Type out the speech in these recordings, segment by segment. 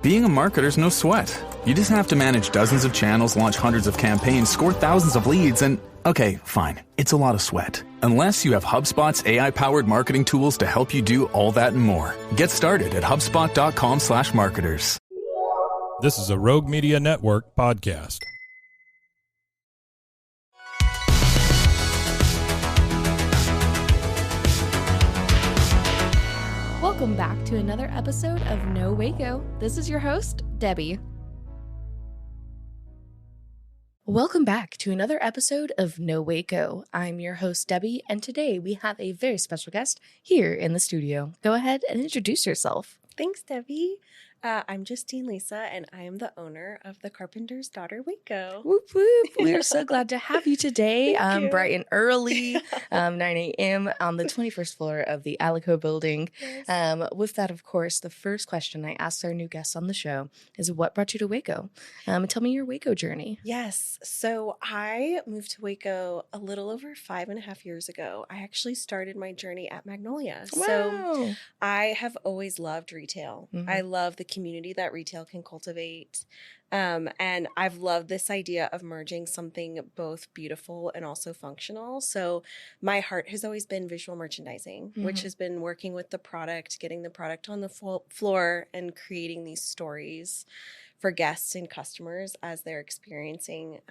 Being a marketer's no sweat. You just have to manage dozens of channels, launch hundreds of campaigns, score thousands of leads, and okay, fine, it's a lot of sweat. Unless you have HubSpot's AI-powered marketing tools to help you do all that and more. Get started at HubSpot.com/marketers. This is a Rogue Media Network podcast. Welcome back to another episode of No Waco. This is your host, Debbie. Welcome back to another episode of No Waco. I'm your host, Debbie, and today we have a very special guest here in the studio. Go ahead and introduce yourself. Thanks, Debbie. I'm Justine Lisa, and I am the owner of the Carpenter's Daughter, Waco. Whoop, whoop. We are so glad to have you today. Thank you. Bright and early, 9 a.m. on the 21st floor of the Alico building. Yes. With that, of course, the first question I ask our new guests on the show is, what brought you to Waco? Tell me your Waco journey. Yes. So I moved to Waco a little over 5.5 years ago. I actually started my journey at Magnolia. Wow. So I have always loved retail. Mhm. I love the community that retail can cultivate. And I've loved this idea of merging something both beautiful and also functional. So my heart has always been visual merchandising, which has been working with the product, getting the product on the floor and creating these stories for guests and customers as they're experiencing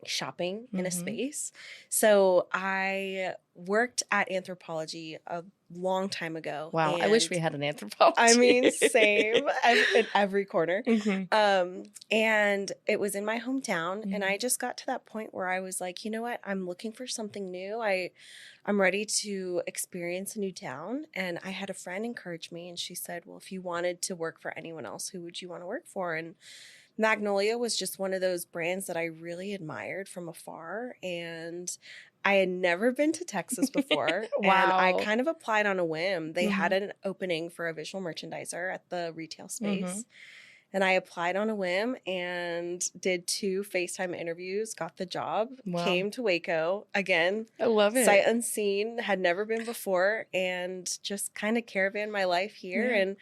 shopping in a space. So I worked at Anthropologie a long time ago. Wow, I wish we had an anthropologist. I mean, same in every corner. Mm-hmm. And it was in my hometown. And I just got to that point where I was like, you know what? I'm looking for something new. I'm ready to experience a new town. And I had a friend encourage me, and she said, well, if you wanted to work for anyone else, who would you want to work for? And Magnolia was just one of those brands that I really admired from afar. And I had never been to Texas before. Wow. And I kind of applied on a whim. They had an opening for a visual merchandiser at the retail space. And I applied on a whim and did 2 FaceTime interviews, got the job, came to Waco. Again, I love it. Sight unseen, had never been before, and just kind of caravan my life here. And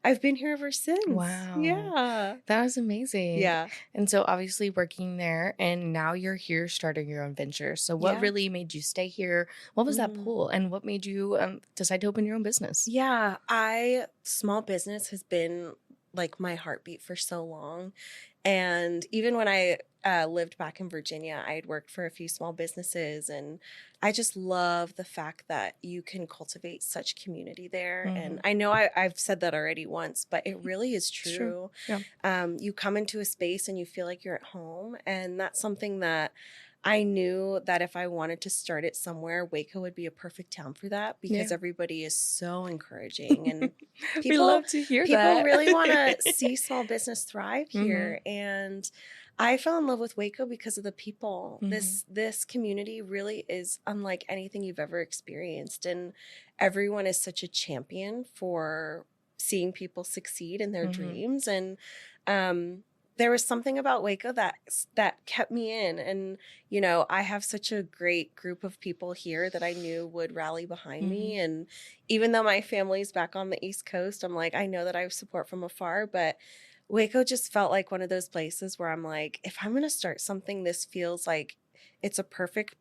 I've been here ever since. Wow. Yeah. That was amazing. Yeah. And so obviously working there, and now you're here starting your own venture. So what really made you stay here? What was that pull? And what made you decide to open your own business? Yeah. Small business has been like my heartbeat for so long. And even when I lived back in Virginia, I had worked for a few small businesses, and I just love the fact that you can cultivate such community there. And I know I've said that already once, but it really is true. Yeah. You come into a space and you feel like you're at home, and that's something that I knew that if I wanted to start it somewhere, Waco would be a perfect town for that, because everybody is so encouraging, and We love to hear people that. really want to see small business thrive here. And I fell in love with Waco because of the people. This community really is unlike anything you've ever experienced, and everyone is such a champion for seeing people succeed in their dreams. And there was something about Waco that kept me in. And, you know, I have such a great group of people here that I knew would rally behind me. And even though my family's back on the East Coast, I'm like, I know that I have support from afar, but Waco just felt like one of those places where I'm like, if I'm going to start something, this feels like it's a perfect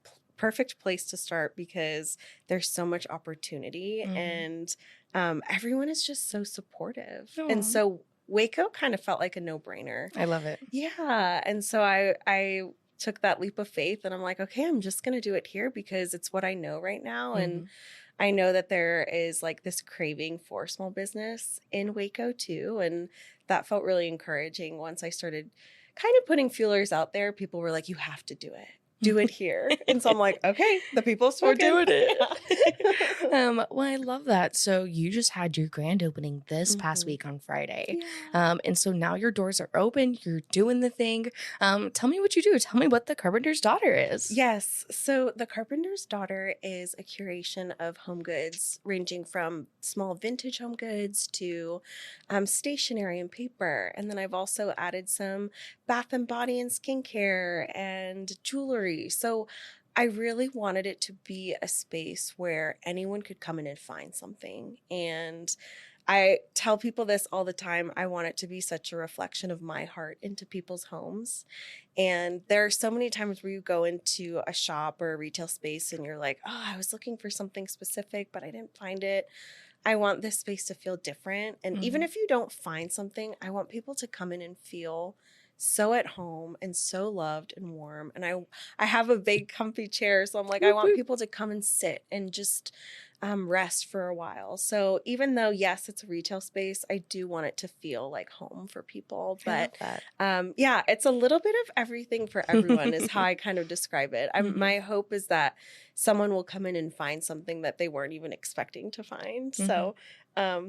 place to start, because there's so much opportunity and everyone is just so supportive. And so Waco kind of felt like a no-brainer. I love it. Yeah. And so I took that leap of faith, and I'm like, okay, I'm just going to do it here because it's what I know right now. And I know that there is like this craving for small business in Waco too. And that felt really encouraging. Once I started kind of putting feelers out there, people were like, you have to do it. Do it here. And so I'm like, okay, the people are doing it. Well, I love that. So you just had your grand opening this past week on Friday. And so now your doors are open. You're doing the thing. Tell me what you do. Tell me what the Carpenter's Daughter is. Yes. So the Carpenter's Daughter is a curation of home goods, ranging from small vintage home goods to stationery and paper. And then I've also added some bath and body and skincare and jewelry. So I really wanted it to be a space where anyone could come in and find something. And I tell people this all the time. I want it to be such a reflection of my heart into people's homes. And there are so many times where you go into a shop or a retail space and you're like, oh, I was looking for something specific, but I didn't find it. I want this space to feel different. And even if you don't find something, I want people to come in and feel so at home and so loved and warm. And I have a big comfy chair. So I'm like, I want people to come and sit and just rest for a while. So even though, yes, it's a retail space, I do want it to feel like home for people. But yeah, it's a little bit of everything for everyone is how I kind of describe it. My hope is that someone will come in and find something that they weren't even expecting to find. So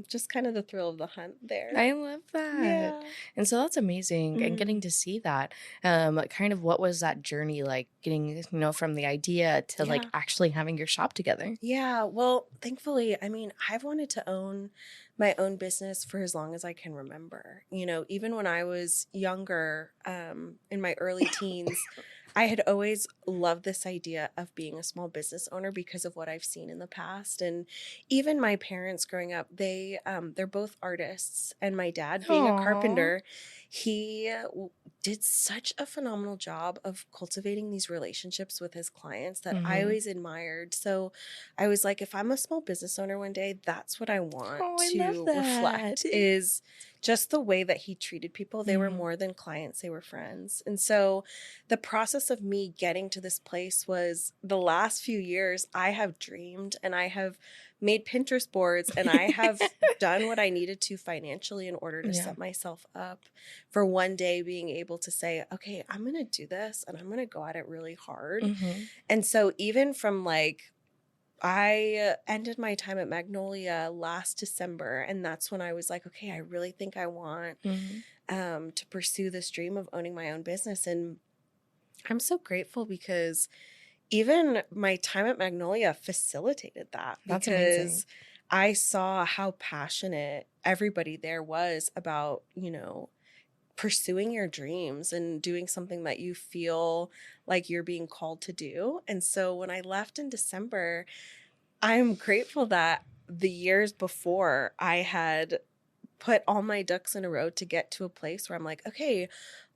just kind of the thrill of the hunt there. I love that. Yeah. And so that's amazing. And getting to see that, kind of what was that journey like, getting, from the idea to like actually having your shop together? Yeah. Well, thankfully, I mean, I've wanted to own my own business for as long as I can remember. Even when I was younger, in my early teens, I had always loved this idea of being a small business owner because of what I've seen in the past. And even my parents growing up, they're both artists. And my dad, being a carpenter, he did such a phenomenal job of cultivating these relationships with his clients that I always admired. So I was like, if I'm a small business owner one day, that's what I want to reflect, is just the way that he treated people. They were more than clients, they were friends. And so the process of me getting to this place was the last few years I have dreamed and I have made Pinterest boards and I have done what I needed to financially in order to set myself up for one day being able to say, okay, I'm going to do this and I'm going to go at it really hard. And so even from I ended my time at Magnolia last December, and that's when I was like, okay, I really think I want to pursue this dream of owning my own business. And I'm so grateful because even my time at Magnolia facilitated that. That's because amazing. I saw how passionate everybody there was about, pursuing your dreams and doing something that you feel like you're being called to do. And so when I left in December, I'm grateful that the years before I had put all my ducks in a row to get to a place where I'm like, okay,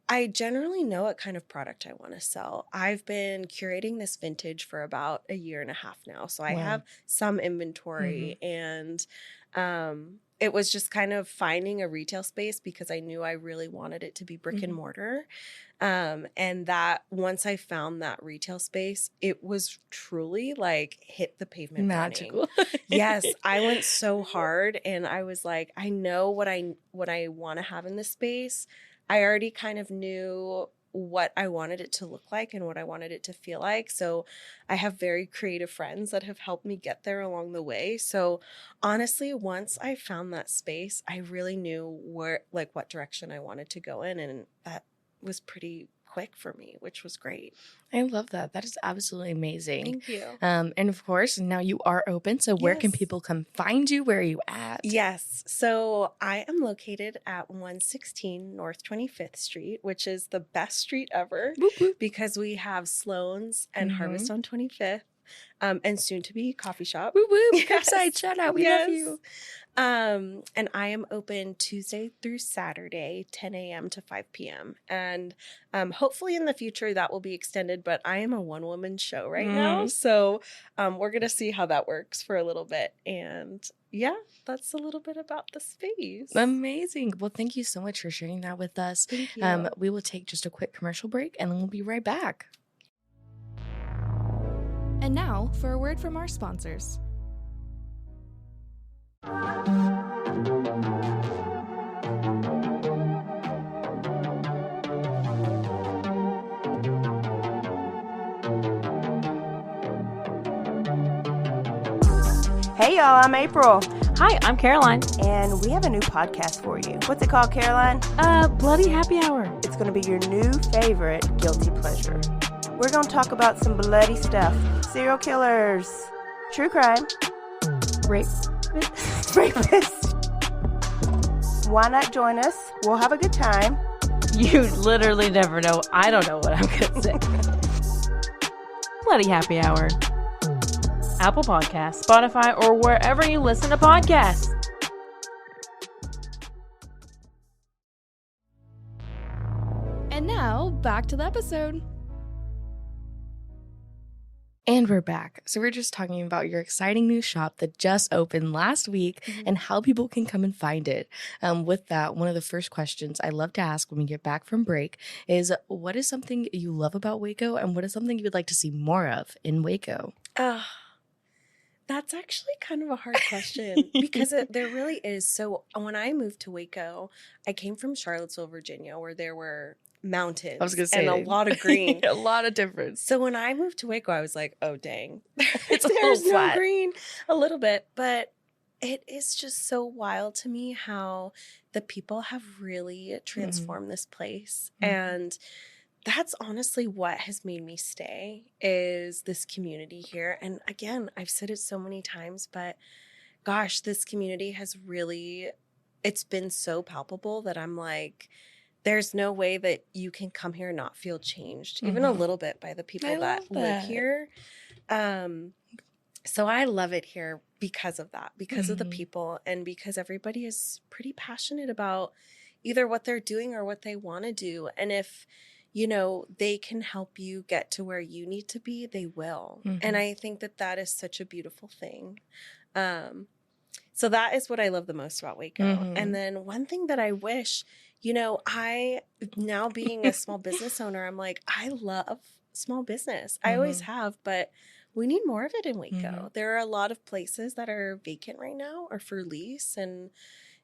I generally know what kind of product I want to sell. I've been curating this vintage for about a year and a half now. So I have some inventory and it was just kind of finding a retail space because I knew I really wanted it to be brick and mortar. And that once I found that retail space, it was truly like hit the pavement. Magical. Yes, I went so hard and I was like, I know what I want to have in this space. I already kind of knew what I wanted it to look like and what I wanted it to feel like. So I have very creative friends that have helped me get there along the way. So honestly, once I found that space, I really knew what direction I wanted to go in. And that was pretty quick for me, which was great. I love that. That is absolutely amazing. Thank you. And of course, now you are open. So where can people come find you? Where are you at? Yes. So I am located at 116 North 25th Street, which is the best street ever because we have Sloan's and Harvest on 25th. And soon to be coffee shop. Woo woo! Curbside shout out. We love you. And I am open Tuesday through Saturday, 10 a.m. to 5 p.m. And hopefully in the future that will be extended, but I am a one-woman show right now. So we're going to see how that works for a little bit. And yeah, that's a little bit about the space. Amazing. Well, thank you so much for sharing that with us. Thank you. We will take just a quick commercial break and then we'll be right back. And now for a word from our sponsors. Hey y'all, I'm April. Hi, I'm Caroline. And we have a new podcast for you. What's it called, Caroline? Bloody Happy Hour. It's going to be your new favorite guilty pleasure. We're going to talk about some bloody stuff. Serial killers. True crime. Rapists. Why not join us? We'll have a good time. You literally never know. I don't know what I'm going to say. Bloody Happy Hour. Apple Podcasts, Spotify, or wherever you listen to podcasts. And now, back to the episode. And we're back. So we're just talking about your exciting new shop that just opened last week and how people can come and find it. With that, one of the first questions I love to ask when we get back from break is, what is something you love about Waco, and what is something you would like to see more of in Waco? That's actually kind of a hard question because there really is. So when I moved to Waco, I came from Charlottesville, Virginia, where there were mountains I was gonna say, and a lot of green. A lot of difference. So when I moved to Waco, I was like, oh, dang. It's a There's little no flat. green, a little bit. But it is just so wild to me how the people have really transformed this place. And that's honestly what has made me stay, is this community here. And again, I've said it so many times, but gosh, this community has really, it's been so palpable that I'm like, there's no way that you can come here and not feel changed, even a little bit, by the people that live here. So I love it here because of that, because of the people, and because everybody is pretty passionate about either what they're doing or what they want to do. And if, you know, they can help you get to where you need to be, they will. And I think that that is such a beautiful thing. So that is what I love the most about Waco. And then one thing that I wish, you know, I, now being a small business owner, I'm like, I love small business. I always have, but we need more of it in Waco. There are a lot of places that are vacant right now or for lease. And,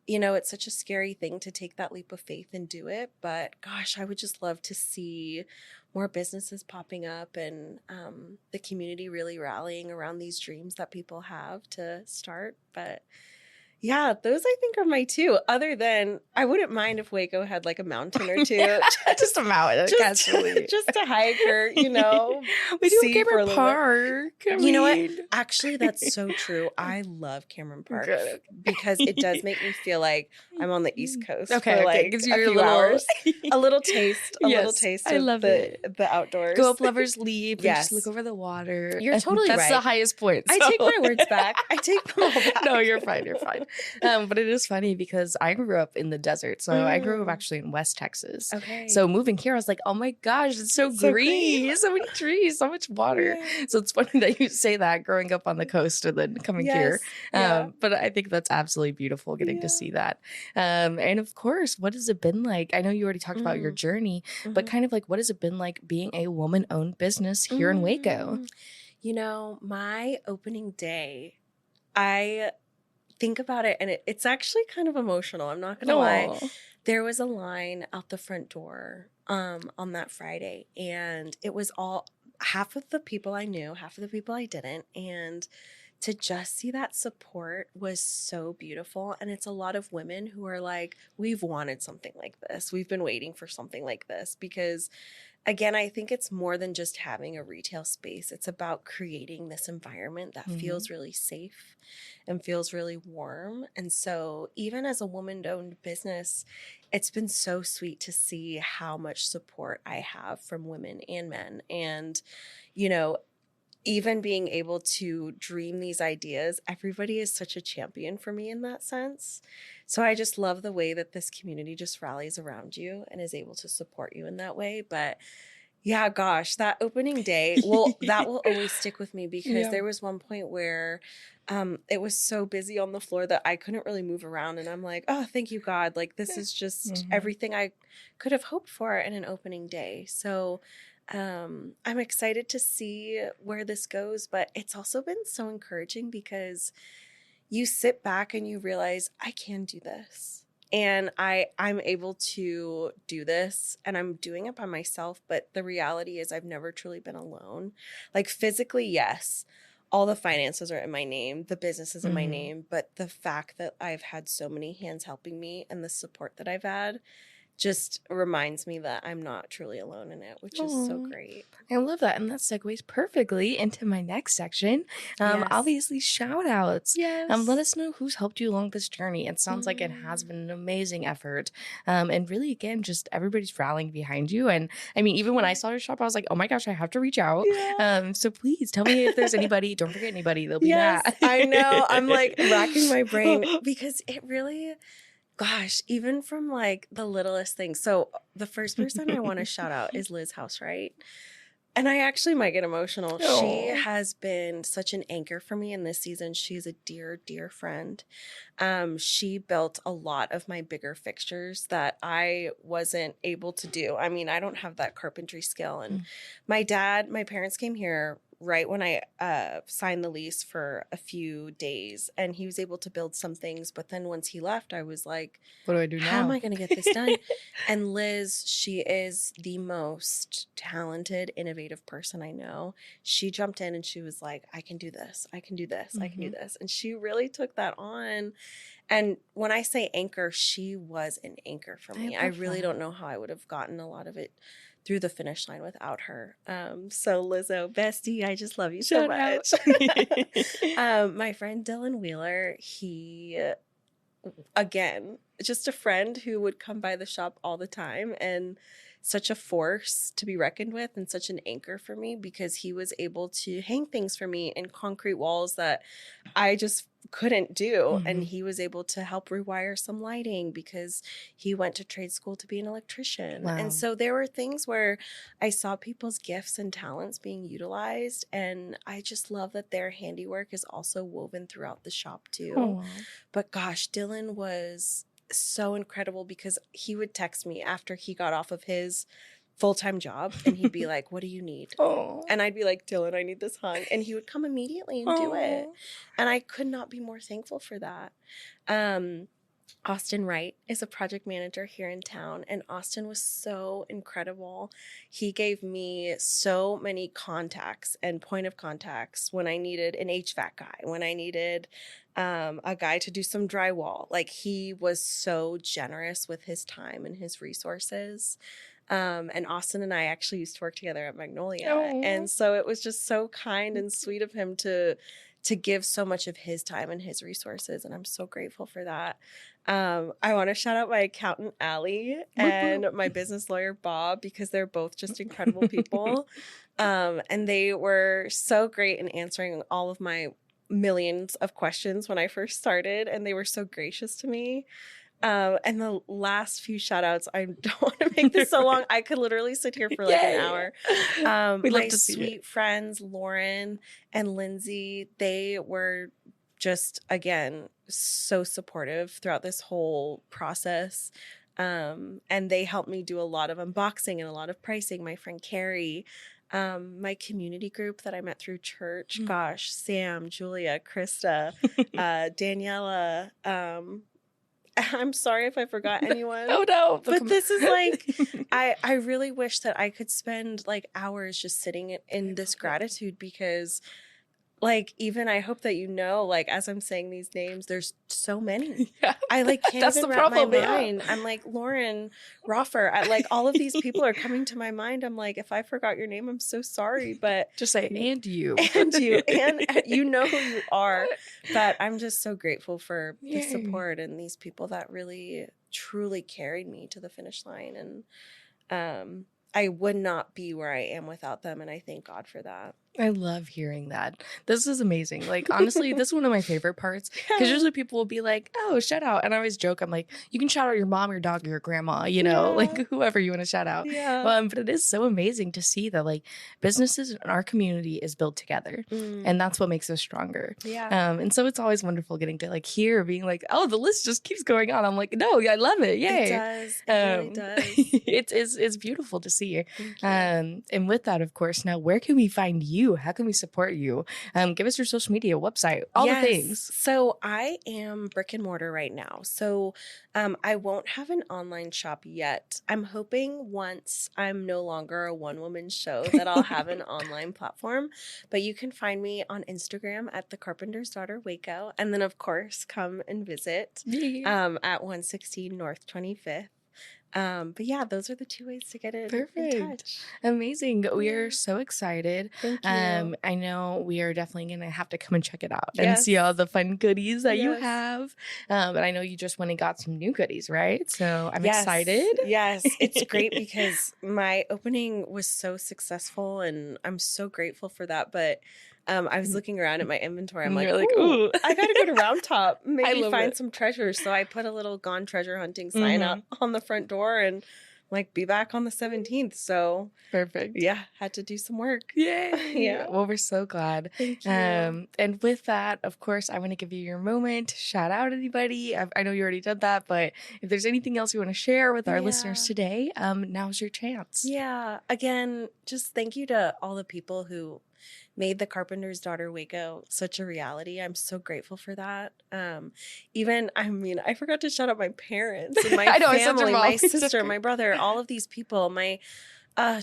you know, it's such a scary thing to take that leap of faith and do it. But gosh, I would just love to see more businesses popping up and the community really rallying around these dreams that people have to start. But yeah, those I think are my two. Other than, I wouldn't mind if Waco had like a mountain or two. Just a mountain, just to hike, or, you know, we do see Cameron for a little bit. Park. You know what? Actually, that's so true. I love Cameron Park because it does make me feel like I'm on the East Coast. Okay, for like gives you a a few little hours, a little taste, I of love it. the outdoors. Go up Lover's Leap and Yes. just look over the water. You're And totally that's the right. highest point. I so- take my words back. I take them all back. No, you're fine. You're fine. But it is funny because I grew up in the desert. So I grew up actually in West Texas. Okay. So moving here, I was like, oh my gosh, it's so green. So many trees, so much water. Yeah. So it's funny that you say that growing up on the coast and then coming here. Yeah. But I think that's absolutely beautiful getting to see that. And of course, what has it been like? I know you already talked about your journey, but kind of like, what has it been like being a woman-owned business here in Waco? You know, my opening day, I think about it, and it's actually kind of emotional. I'm not going to lie. There was a line out the front door on that Friday, and it was all half of the people I knew, half of the people I didn't. And to just see that support was so beautiful. And it's a lot of women who are like, we've wanted something like this. We've been waiting for something like this because, again, I think it's more than just having a retail space. It's about creating this environment that feels really safe and feels really warm. And so even as a woman-owned business, it's been so sweet to see how much support I have from women and men. And, you know, even being able to dream these ideas, everybody is such a champion for me in that sense. So I just love the way that this community just rallies around you and is able to support you in that way. But yeah, gosh, that opening day, that will always stick with me because there was one point where it was so busy on the floor that I couldn't really move around. And I'm like, oh, thank you, God. Like, this is just everything I could have hoped for in an opening day. So I'm excited to see where this goes, but it's also been so encouraging because you sit back and you realize I can do this. And I'm able to do this, and I'm doing it by myself. But the reality is I've never truly been alone. Like, physically, yes, all the finances are in my name, the business is in my name. But the fact that I've had so many hands helping me and the support that I've had just reminds me that I'm not truly alone in it, which is so great. I love that. And that segues perfectly into my next section. Obviously, shout outs. Yes. Let us know who's helped you along this journey. It sounds like it has been an amazing effort. And really, again, just everybody's rallying behind you. And I mean, even when I saw your shop, I was like, oh my gosh, I have to reach out. Yeah. So please tell me if there's anybody. Don't forget anybody. They'll be mad. I know. I'm like racking my brain because it really... Gosh, even from like the littlest things. So the first person I want to shout out is Liz Housewright. And I actually might get emotional. Aww. She has been such an anchor for me in this season. She's a dear, dear friend. She built a lot of my bigger fixtures that I wasn't able to do. I mean, I don't have that carpentry skill. And my parents came here right when I signed the lease for a few days, and he was able to build some things. But then once he left, I was like, what do I do now? How am I going to get this done? And Liz, she is the most talented, innovative person I know. She jumped in and she was like, I can do this. I can do this. I can do this. And she really took that on. And when I say anchor, she was an anchor for me. I really don't know how I would have gotten a lot of it through the finish line without her. So Lizzo, bestie, I just love you so much. My friend Dylan Wheeler, he, again, just a friend who would come by the shop all the time and such a force to be reckoned with and such an anchor for me because he was able to hang things for me in concrete walls that I just couldn't do. And he was able to help rewire some lighting because he went to trade school to be an electrician. Wow. And so there were things where I saw people's gifts and talents being utilized. And I just love that their handiwork is also woven throughout the shop too. Aww. But gosh, Dylan was so incredible because he would text me after he got off of his full-time job and he'd be like, what do you need? And I'd be like, Dylan, I need this hung. And he would come immediately and do it. And I could not be more thankful for that. Austin Wright is a project manager here in town, and Austin was so incredible. He gave me so many contacts and point of contacts when I needed an HVAC guy, when I needed a guy to do some drywall. Like, he was so generous with his time and his resources. And Austin and I actually used to work together at Magnolia. And so it was just so kind and sweet of him to give so much of his time and his resources. And I'm so grateful for that. I want to shout out my accountant, Allie, and my business lawyer, Bob, because they're both just incredible people. And they were so great in answering all of my millions of questions when I first started. And they were so gracious to me. And the last few shout outs, I don't want to make this so long. I could literally sit here for like an hour. We'd love my to see sweet it. friends, Lauren and Lindsay, they were just, again, so supportive throughout this whole process. And they helped me do a lot of unboxing and a lot of pricing. My friend Carrie, my community group that I met through church, gosh, Sam, Julia, Krista, Daniela, I'm sorry if I forgot anyone. Oh no. But this is like, I really wish that I could spend like hours just sitting in this gratitude because like, even I hope that you know, like, as I'm saying these names, there's so many. Yeah. I like can't That's even the wrap problem, my yeah. mind. I'm like, Lauren, Roffer, like all of these people are coming to my mind. I'm like, if I forgot your name, I'm so sorry. But Just say, and you. and you, and you know who you are. But I'm just so grateful for the Yay. support and these people that really, truly carried me to the finish line. And I would not be where I am without them. And I thank God for that. I love hearing that. This is amazing. Like, honestly, this is one of my favorite parts because usually people will be like, oh, shout out. And I always joke, I'm like, you can shout out your mom, your dog, or your grandma, you know, like whoever you want to shout out. Yeah. But it is so amazing to see that like businesses in our community is built together. And that's what makes us stronger. Yeah. And so it's always wonderful getting to like hear being like, oh, the list just keeps going on. I'm like, no, I love it. Yay. It does. It really does. It's beautiful to see. Thank you. And with that, of course, now where can we find you? How can we support you? Give us your social media, website, all the things. So I am brick and mortar right now. So I won't have an online shop yet. I'm hoping once I'm no longer a one-woman show that I'll have an online platform. But you can find me on Instagram at The Carpenter's Daughter Waco. And then, of course, come and visit at 116 North 25th. But yeah, those are the two ways to get in touch. Amazing. We are so excited. Thank you. I know we are definitely going to have to come and check it out and see all the fun goodies that you have. But I know you just went and got some new goodies, right? So I'm excited. Yes, it's great because my opening was so successful and I'm so grateful for that. But I was looking around at my inventory. I'm like, ooh, I got to go to Round Top, maybe find some treasures. So I put a little Gone Treasure Hunting sign out on the front door and like, be back on the 17th. So Perfect. yeah, had to do some work. Yay. Yeah. Well, we're so glad. Thank you. And with that, of course, I want to give you your moment. Shout out anybody. I know you already did that, but if there's anything else you want to share with our listeners today, now's your chance. Yeah. Again, just thank you to all the people who made the Carpenter's Daughter Waco such a reality. I'm so grateful for that. I forgot to shout out my parents and my I know, family, my It's sister, okay. my brother, all of these people. My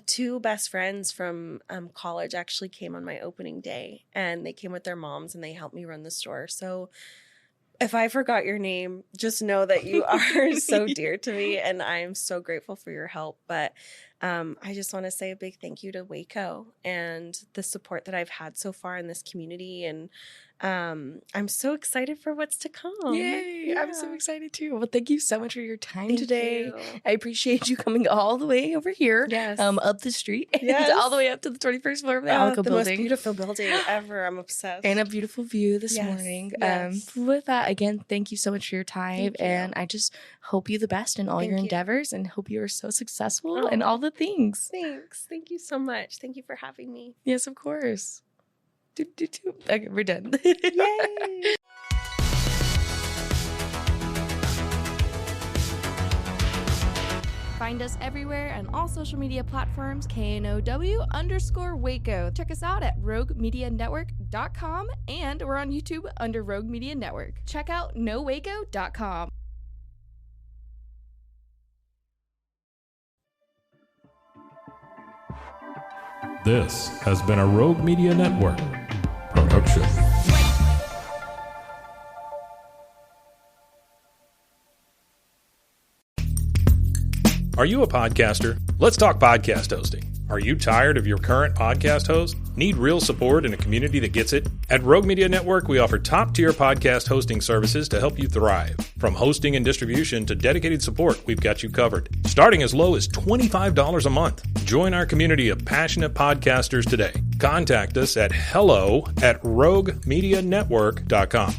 two best friends from college actually came on my opening day, and they came with their moms and they helped me run the store. So if I forgot your name, just know that you are so dear to me, and I'm so grateful for your help. But I just want to say a big thank you to Waco and the support that I've had so far in this community. And I'm so excited for what's to come. Yay! Yeah. I'm so excited too. Well, thank you so much for your time Thank today. you. I appreciate you coming all the way over here, Yes. up the street, Yes. and all the way up to the 21st floor of the Alico the building. most beautiful building ever. I'm obsessed. And a beautiful view this Yes, morning. yes. With that, again, thank you so much for your time. Thank you. And I just hope you the best in all Thank your you. endeavors, and hope you are so successful in Oh. all the things. Thanks. Thank you so much. Thank you for having me. Yes, of course. Okay, we're done. Yay. Find us everywhere and all social media platforms, KNOW_Waco. Check us out at roguemedianetwork.com, and we're on YouTube under Rogue Media Network. Check out nowaco.com. This has been a Rogue Media Network production. Are you a podcaster? Let's talk podcast hosting. Are you tired of your current podcast host? Need real support in a community that gets it? At Rogue Media Network, we offer top-tier podcast hosting services to help you thrive. From hosting and distribution to dedicated support, we've got you covered. Starting as low as $25 a month. Join our community of passionate podcasters today. Contact us at hello@roguemedianetwork.com.